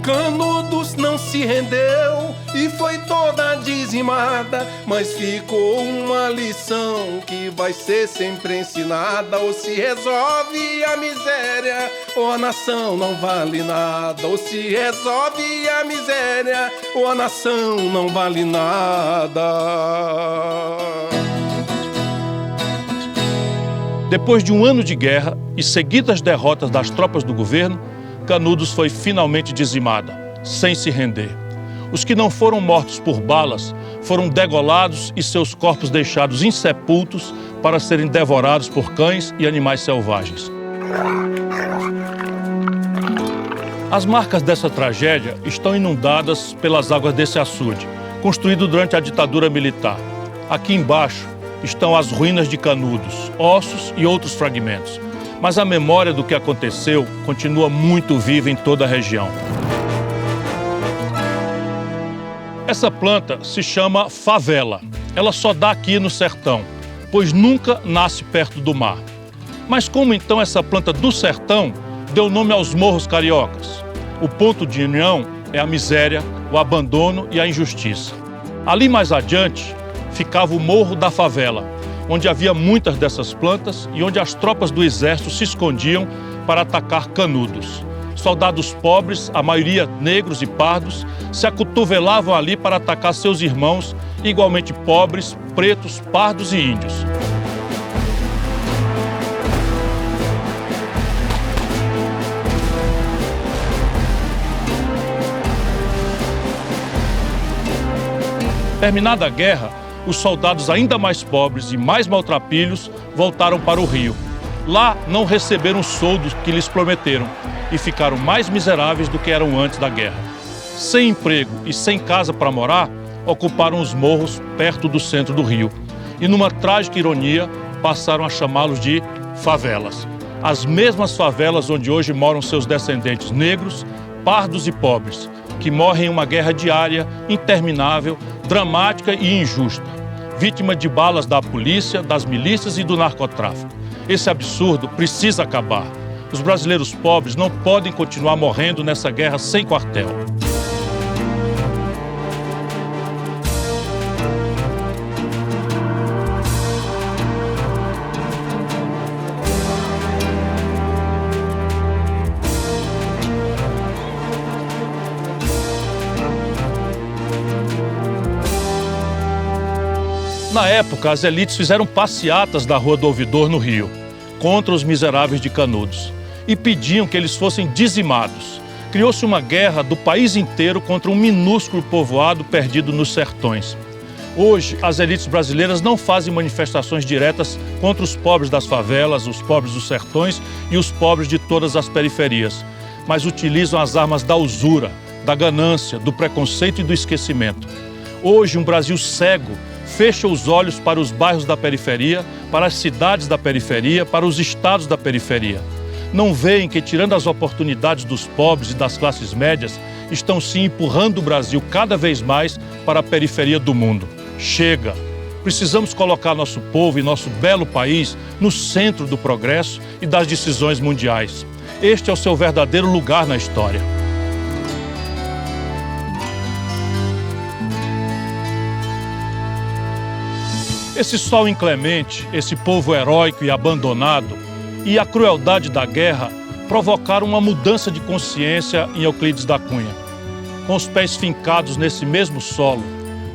Canudos não se rendeu e foi toda dizimada, mas ficou uma lição que vai ser sempre ensinada. Ou se resolve a miséria, ou a nação não vale nada. Ou se resolve a miséria, ou a nação não vale nada. Depois de um ano de guerra e seguidas derrotas das tropas do governo, Canudos foi finalmente dizimada, sem se render. Os que não foram mortos por balas foram degolados e seus corpos deixados insepultos para serem devorados por cães e animais selvagens. As marcas dessa tragédia estão inundadas pelas águas desse açude, construído durante a ditadura militar. Aqui embaixo estão as ruínas de Canudos, ossos e outros fragmentos. Mas a memória do que aconteceu continua muito viva em toda a região. Essa planta se chama favela. Ela só dá aqui no sertão, pois nunca nasce perto do mar. Mas como então essa planta do sertão deu nome aos morros cariocas? O ponto de união é a miséria, o abandono e a injustiça. Ali mais adiante ficava o Morro da Favela, onde havia muitas dessas plantas e onde as tropas do exército se escondiam para atacar Canudos. Soldados pobres, a maioria negros e pardos, se acotovelavam ali para atacar seus irmãos, igualmente pobres, pretos, pardos e índios. Terminada a guerra, os soldados ainda mais pobres e mais maltrapilhos voltaram para o Rio. Lá não receberam o soldo que lhes prometeram e ficaram mais miseráveis do que eram antes da guerra. Sem emprego e sem casa para morar, ocuparam os morros perto do centro do Rio. E numa trágica ironia, passaram a chamá-los de favelas. As mesmas favelas onde hoje moram seus descendentes negros, pardos e pobres, que morrem em uma guerra diária, interminável, dramática e injusta, vítima de balas da polícia, das milícias e do narcotráfico. Esse absurdo precisa acabar. Os brasileiros pobres não podem continuar morrendo nessa guerra sem quartel. Na época, as elites fizeram passeatas da Rua do Ouvidor, no Rio, contra os miseráveis de Canudos, e pediam que eles fossem dizimados. Criou-se uma guerra do país inteiro contra um minúsculo povoado perdido nos sertões. Hoje, as elites brasileiras não fazem manifestações diretas contra os pobres das favelas, os pobres dos sertões e os pobres de todas as periferias, mas utilizam as armas da usura, da ganância, do preconceito e do esquecimento. Hoje, um Brasil cego fecha os olhos para os bairros da periferia, para as cidades da periferia, para os estados da periferia. Não veem que, tirando as oportunidades dos pobres e das classes médias, estão se empurrando o Brasil cada vez mais para a periferia do mundo. Chega! Precisamos colocar nosso povo e nosso belo país no centro do progresso e das decisões mundiais. Este é o seu verdadeiro lugar na história. Esse sol inclemente, esse povo heróico e abandonado e a crueldade da guerra provocaram uma mudança de consciência em Euclides da Cunha. Com os pés fincados nesse mesmo solo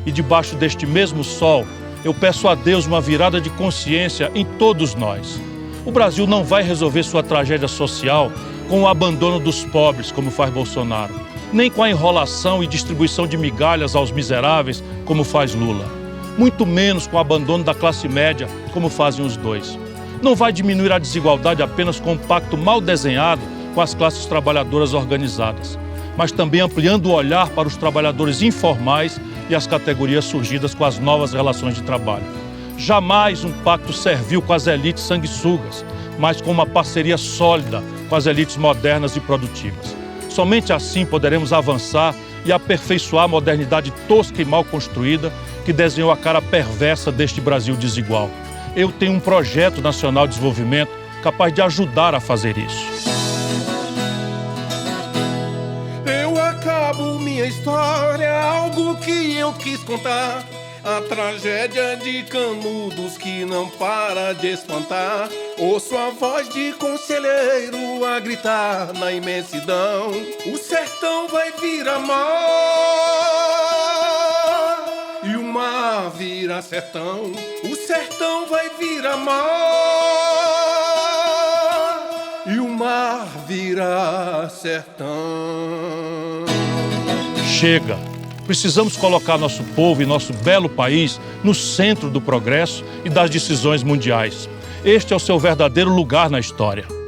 e debaixo deste mesmo sol, eu peço a Deus uma virada de consciência em todos nós. O Brasil não vai resolver sua tragédia social com o abandono dos pobres, como faz Bolsonaro, nem com a enrolação e distribuição de migalhas aos miseráveis, como faz Lula. Muito menos com o abandono da classe média, como fazem os dois. Não vai diminuir a desigualdade apenas com um pacto mal desenhado com as classes trabalhadoras organizadas, mas também ampliando o olhar para os trabalhadores informais e as categorias surgidas com as novas relações de trabalho. Jamais um pacto servil com as elites sanguessugas, mas com uma parceria sólida com as elites modernas e produtivas. Somente assim poderemos avançar e aperfeiçoar a modernidade tosca e mal construída que desenhou a cara perversa deste Brasil desigual. Eu tenho um projeto nacional de desenvolvimento capaz de ajudar a fazer isso. história, algo que eu quis contar. A tragédia de Canudos que não para de espantar. Ouço a voz de conselheiro a gritar na imensidão: o sertão vai virar mar e o mar vira sertão. O sertão vai virar mar e o mar vira sertão. Chega! Precisamos colocar nosso povo e nosso belo país no centro do progresso e das decisões mundiais. Este é o seu verdadeiro lugar na história.